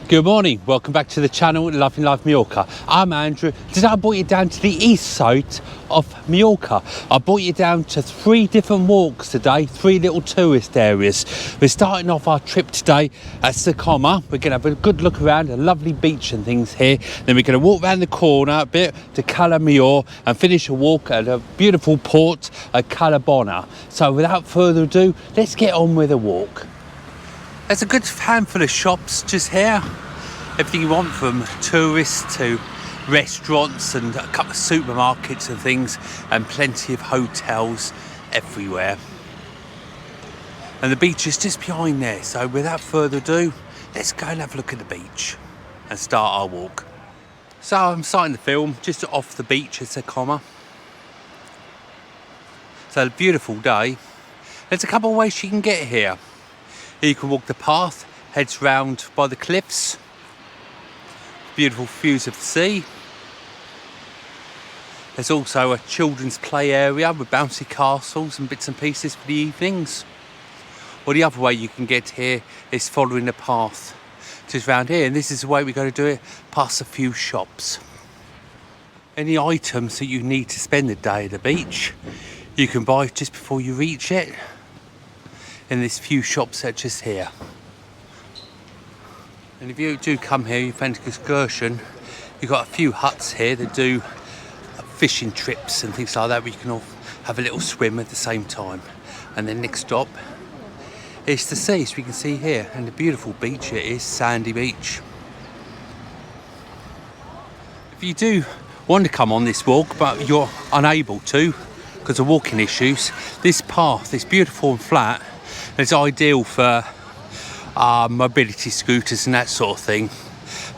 Good morning, welcome back to the channel Loving Life Mallorca. I'm Andrew. Today I brought you down to the east side of Mallorca. I brought you down to 3 different walks today, 3 little tourist areas. We're starting off our trip today at Sa Coma. We're going to have a good look around, a lovely beach and things here. Then we're going to walk around the corner a bit to Cala Millor and finish a walk at a beautiful port at Cala Bona. So without further ado, let's get on with the walk. There's a good handful of shops just here. Everything you want, from tourists to restaurants and a couple of supermarkets and things, and plenty of hotels everywhere. And the beach is just behind there. So without further ado, let's go and have a look at the beach and start our walk. So I'm starting the film just off the beach at Sa Coma. So a beautiful day. There's a couple of ways you can get here. You can walk the path, heads round by the cliffs. Beautiful views of the sea. There's also a children's play area with bouncy castles and bits and pieces for the evenings. Or the other way you can get here is following the path just round here. And this is the way we're going to do it, past a few shops. Any items that you need to spend the day at the beach, you can buy just before you reach it. In these few shops that are just here. And if you do come here, you fancy an excursion, you've got a few huts here that do fishing trips and things like that, where you can all have a little swim at the same time. And then next stop is the sea, so we can see here, and the beautiful beach it is, sandy beach. If you do want to come on this walk but you're unable to because of walking issues, this path is beautiful and flat. It's ideal for mobility scooters and that sort of thing.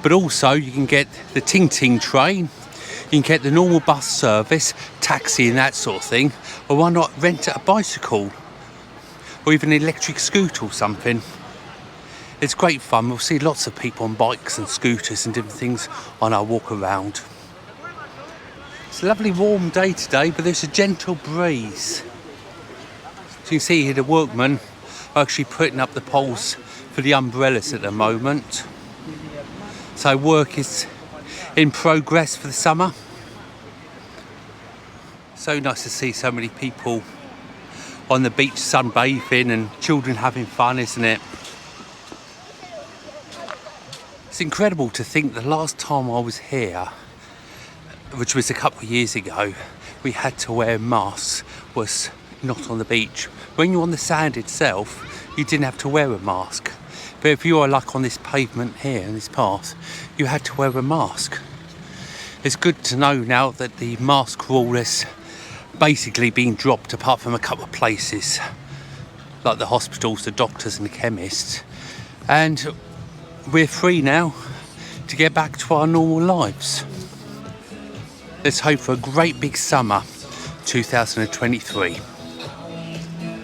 But also you can get the Ting Ting train, you can get the normal bus service, taxi and that sort of thing. Or why not rent a bicycle or even an electric scooter or something. It's great fun. We'll see lots of people on bikes and scooters and different things on our walk around. It's a lovely warm day today, but there's a gentle breeze. So you can see here the workmen are actually putting up the poles for the umbrellas at the moment. So work is in progress for the summer. So nice to see so many people on the beach sunbathing and children having fun, isn't it? It's incredible to think the last time I was here, which was a couple of years ago, we had to wear masks, was not on the beach. When you're on the sand itself, you didn't have to wear a mask. But if you are like on this pavement here, in this path, you had to wear a mask. It's good to know now that the mask rule has basically been dropped, apart from a couple of places, like the hospitals, the doctors and the chemists. And we're free now to get back to our normal lives. Let's hope for a great big summer 2023.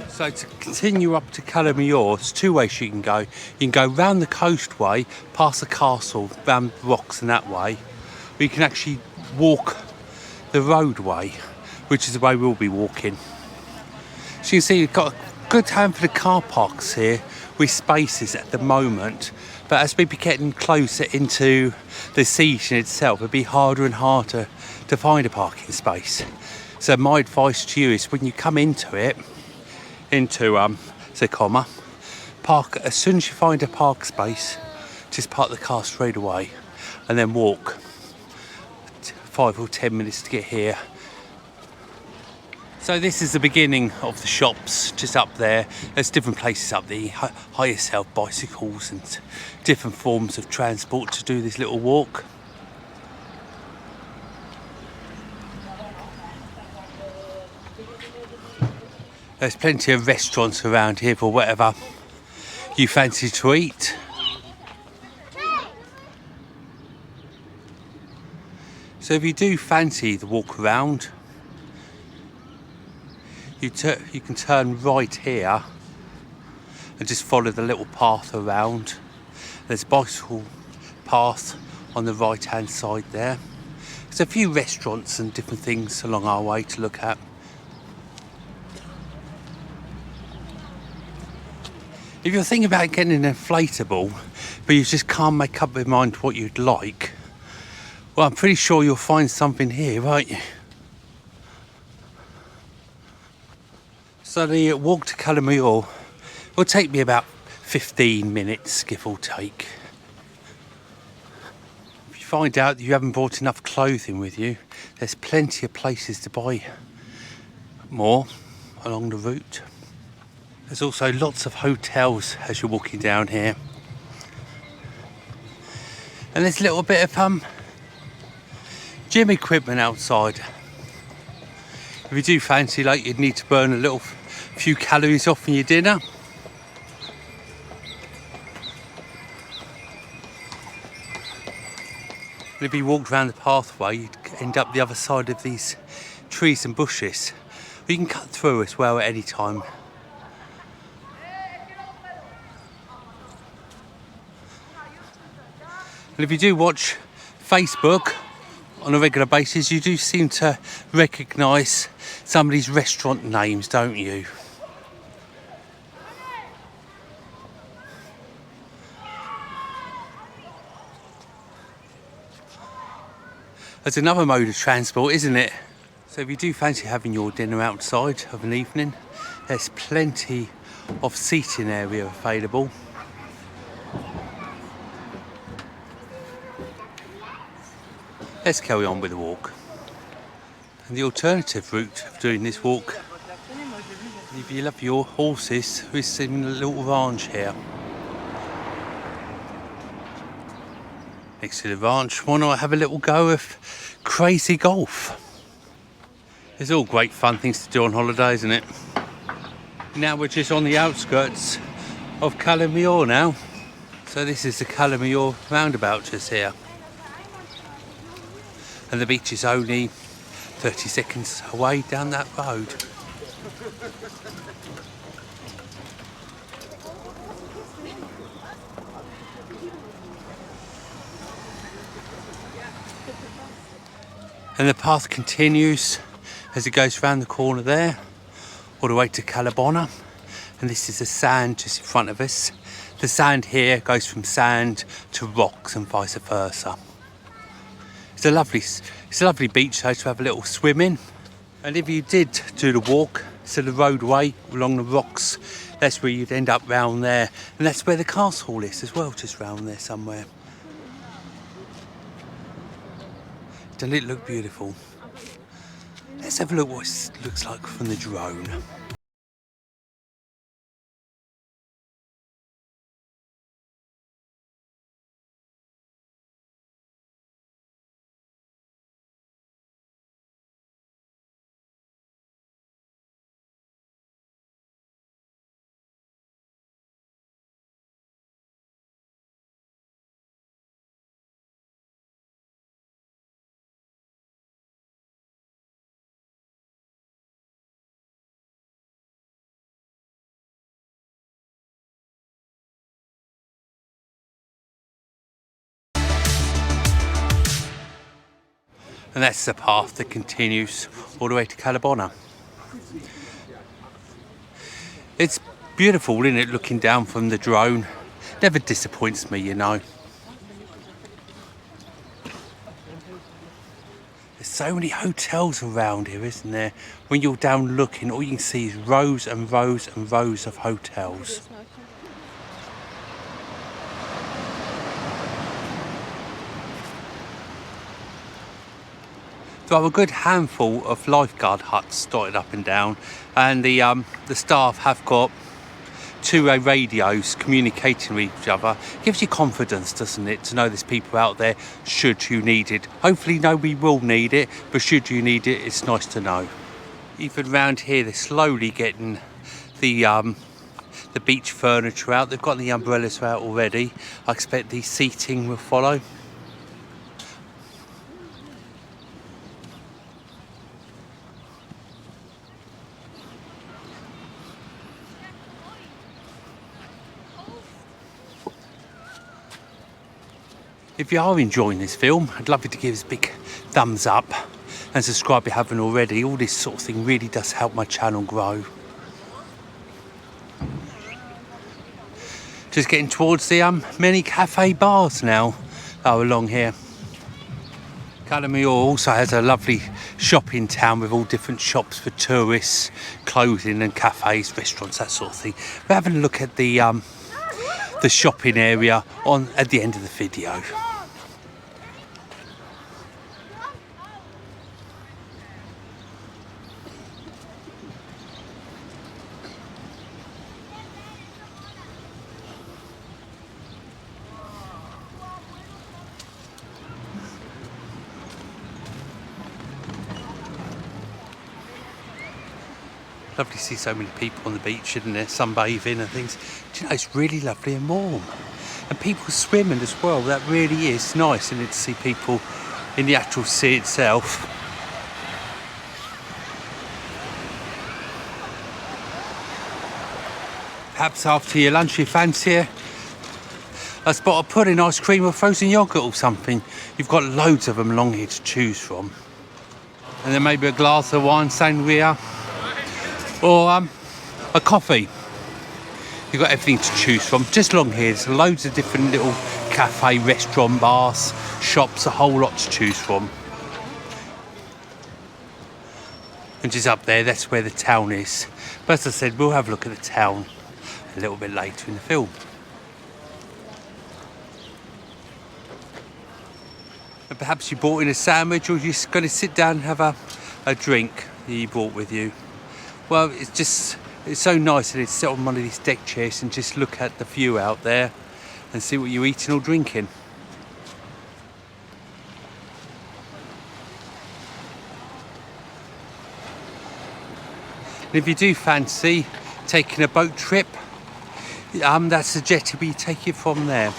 So to continue up to Cala Millor, there's 2 ways you can go. You can go round the coastway, past the castle, round rocks and that way. Or you can actually walk the roadway, which is the way we'll be walking. So you can see we've got a good handful of car parks here with spaces at the moment. But as we be getting closer into the season itself, it'll be harder and harder to find a parking space. So my advice to you is, when you come into it, into Sa Coma, park as soon as you find a park space. Just park the car straight away and then walk 5 or 10 minutes to get here. So this is the beginning of the shops, just up there. There's different places up there. Hire yourself bicycles and different forms of transport to do this little walk. There's plenty of restaurants around here for whatever you fancy to eat. So if you do fancy the walk around, you can turn right here and just follow the little path around. There's a bicycle path on the right hand side there. There's a few restaurants and different things along our way to look at. If you're thinking about getting an inflatable, but you just can't make up your mind what you'd like, well, I'm pretty sure you'll find something here, won't you? So the walk to Cala Millor will take me about 15 minutes, give or take. If you find out that you haven't brought enough clothing with you, there's plenty of places to buy more along the route. There's also lots of hotels as you're walking down here. And there's a little bit of gym equipment outside. If you do fancy, like, you'd need to burn a little few calories off in your dinner. And if you walked around the pathway, you'd end up the other side of these trees and bushes. But you can cut through as well at any time. And if you do watch Facebook on a regular basis, you do seem to recognise some of these restaurant names, don't you? There's another mode of transport, isn't it? So if you do fancy having your dinner outside of an evening, there's plenty of seating area available. Let's carry on with the walk. And the alternative route of doing this walk, if you love your horses, is in a little ranch here. Next to the ranch, why not have a little go of crazy golf? It's all great fun things to do on holiday, isn't it? Now we're just on the outskirts of Cala Millor now. So this is the Cala Millor roundabout just here. And the beach is only 30 seconds away down that road. And the path continues as it goes round the corner there, all the way to Cala Bona. And this is the sand just in front of us. The sand here goes from sand to rocks and vice versa. It's a lovely beach though to have a little swim in. And if you did do the walk, so the roadway along the rocks, that's where you'd end up round there. And that's where the castle is as well, just round there somewhere. Doesn't it look beautiful? Let's have a look what it looks like from the drone. And that's the path that continues all the way to Cala Bona. It's beautiful, isn't it, looking down from the drone? Never disappoints me, you know. There's so many hotels around here, isn't there? When you're down looking, all you can see is rows and rows and rows of hotels. There are a good handful of lifeguard huts dotted up and down, and the staff have got two-way radios communicating with each other. Gives you confidence, doesn't it, to know there's people out there should you need it. Hopefully nobody will need it, but should you need it, it's nice to know. Even around here, they're slowly getting the beach furniture out. They've got the umbrellas out already. I expect the seating will follow. If you are enjoying this film, I'd love you to give us a big thumbs up and subscribe if you haven't already. All this sort of thing really does help my channel grow. Just getting towards the many cafe bars now that are along here. Cala Millor also has a lovely shopping town with all different shops for tourists, clothing and cafes, restaurants, that sort of thing. We're having a look at the shopping area at the end of the video. Lovely to see so many people on the beach, isn't there? Sunbathing and things. Do you know, it's really lovely and warm. And people swimming as well. That really is nice, isn't it, to see people in the actual sea itself. Perhaps after your lunch you fancy a spot of pudding, ice cream or frozen yoghurt or something. You've got loads of them along here to choose from. And then maybe a glass of wine, sangria. Or a coffee. You've got everything to choose from. Just along here, there's loads of different little cafe, restaurant, bars, shops, a whole lot to choose from. And just up there, that's where the town is. But as I said, we'll have a look at the town a little bit later in the film. And perhaps you bought in a sandwich, or you're just going to sit down and have a drink that you brought with you. Well, it's so nice that it's sit on one of these deck chairs and just look at the view out there and see what you're eating or drinking. And if you do fancy taking a boat trip, that's the jetty where you take it from there.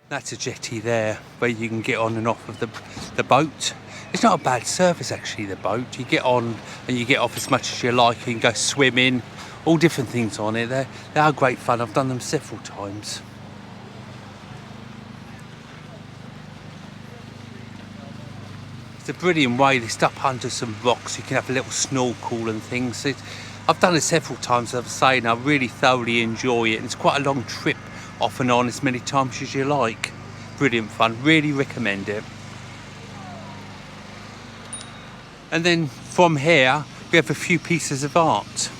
That's a jetty there where you can get on and off of the boat. It's not a bad service actually, the boat. You get on and you get off as much as you like. You can go swimming, all different things on it. They are great fun. I've done them several times. It's a brilliant way. They stop under some rocks. You can have a little snorkel and things. I've done it several times, as I say, and I really thoroughly enjoy it. And it's quite a long trip, off and on, as many times as you like. Brilliant fun, really recommend it. And then from here we have a few pieces of art.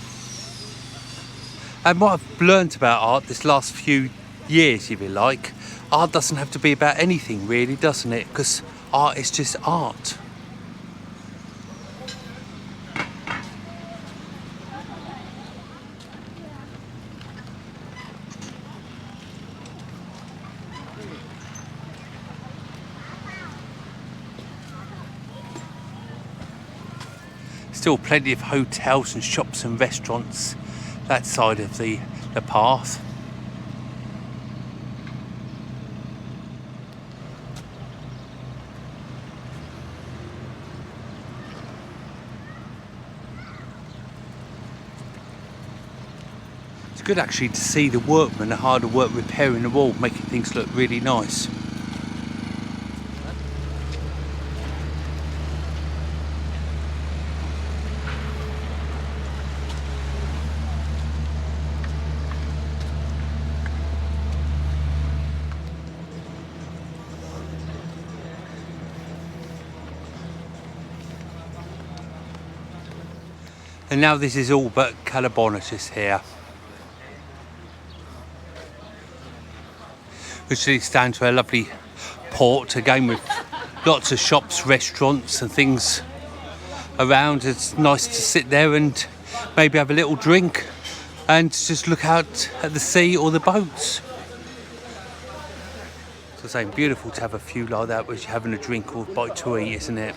And what I've learnt about art this last few years, if you like, art doesn't have to be about anything really, doesn't it? Because art is just art. Still plenty of hotels and shops and restaurants that side of the path. It's good actually to see the workmen, the harder work repairing the wall, making things look really nice. And now this is all but Cala Bona just here, which leads down to a lovely port again with lots of shops, restaurants and things around. It's nice to sit there and maybe have a little drink and just look out at the sea or the boats. So saying, beautiful to have a few like that while you're having a drink or a bite to eat, isn't it?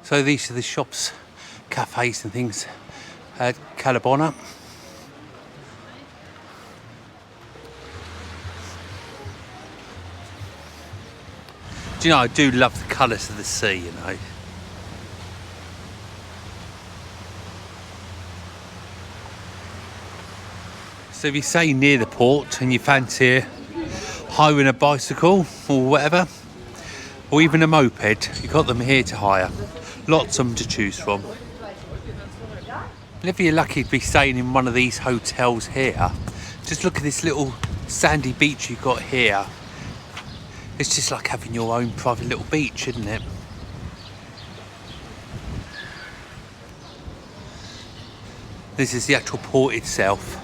So these are the shops, cafes and things at Cala Bona. Do you know, I do love the colours of the sea, you know. So if you stay near the port and you fancy hiring a bicycle or whatever, or even a moped, you've got them here to hire. Lots of them to choose from. And if you're lucky to be staying in one of these hotels here, just look at this little sandy beach you've got here. It's just like having your own private little beach, isn't it? This is the actual port itself,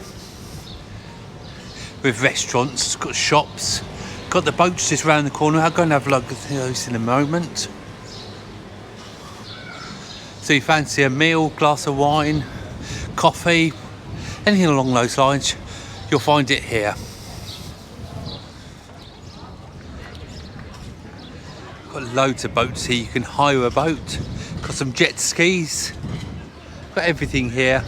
with restaurants, it's got shops, got the boats just round the corner. I'll go and have a look at those in a moment. So you fancy a meal, glass of wine, coffee, anything along those lines, you'll find it here. Got loads of boats here, you can hire a boat, got some jet skis, got everything here.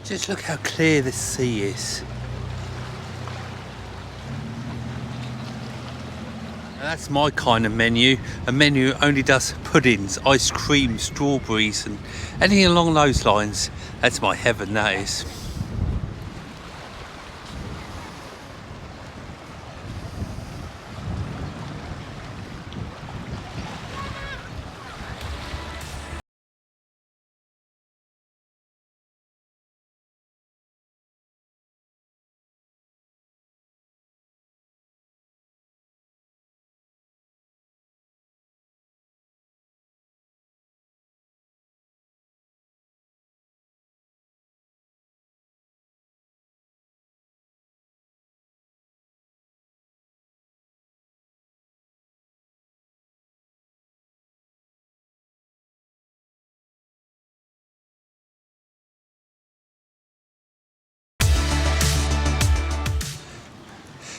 Just look how clear the sea is. Now that's my kind of menu. A menu only does puddings, ice cream, strawberries and anything along those lines. That's my heaven, that is.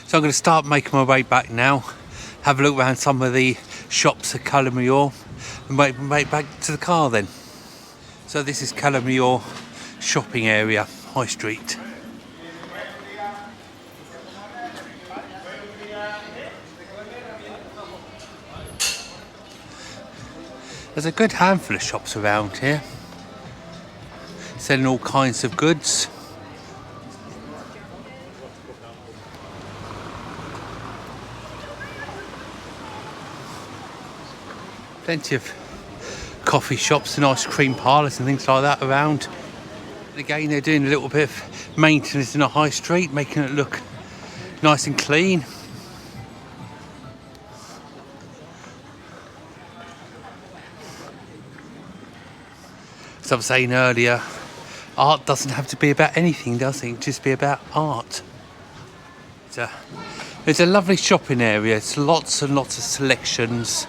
So I'm going to start making my way back now, have a look around some of the shops at Cala Millor and make my way back to the car then. So this is Cala Millor shopping area, High Street. There's a good handful of shops around here, selling all kinds of goods. Plenty of coffee shops and ice cream parlours and things like that around. And again, they're doing a little bit of maintenance in the high street, making it look nice and clean. As I was saying earlier, art doesn't have to be about anything, does it? It can just be about art. It's a lovely shopping area. It's lots and lots of selections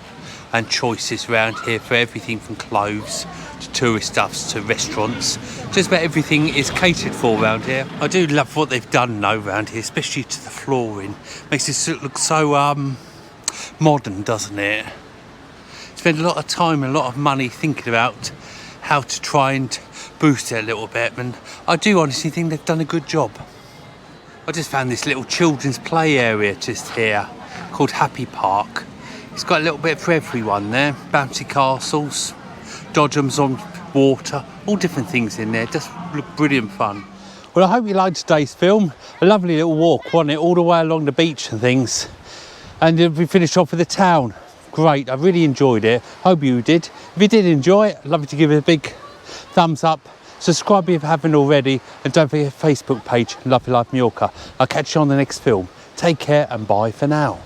and choices around here for everything from clothes to tourist stuffs to restaurants. Just about everything is catered for around here. I do love what they've done though around here, especially to the flooring. Makes it look so modern, doesn't it? Spend a lot of time and a lot of money thinking about how to try and boost it a little bit, and I do honestly think they've done a good job. I just found this little children's play area just here called Happy Park. It's got a little bit for everyone there. Bouncy castles, dodgems on water, all different things in there. Just look brilliant fun. Well, I hope you liked today's film. A lovely little walk, wasn't it? All the way along the beach and things. And we finished off with the town. Great, I really enjoyed it. Hope you did. If you did enjoy it, I'd love you to give it a big thumbs up. Subscribe if you haven't already. And don't forget the Facebook page, Lovely Life Mallorca. I'll catch you on the next film. Take care and bye for now.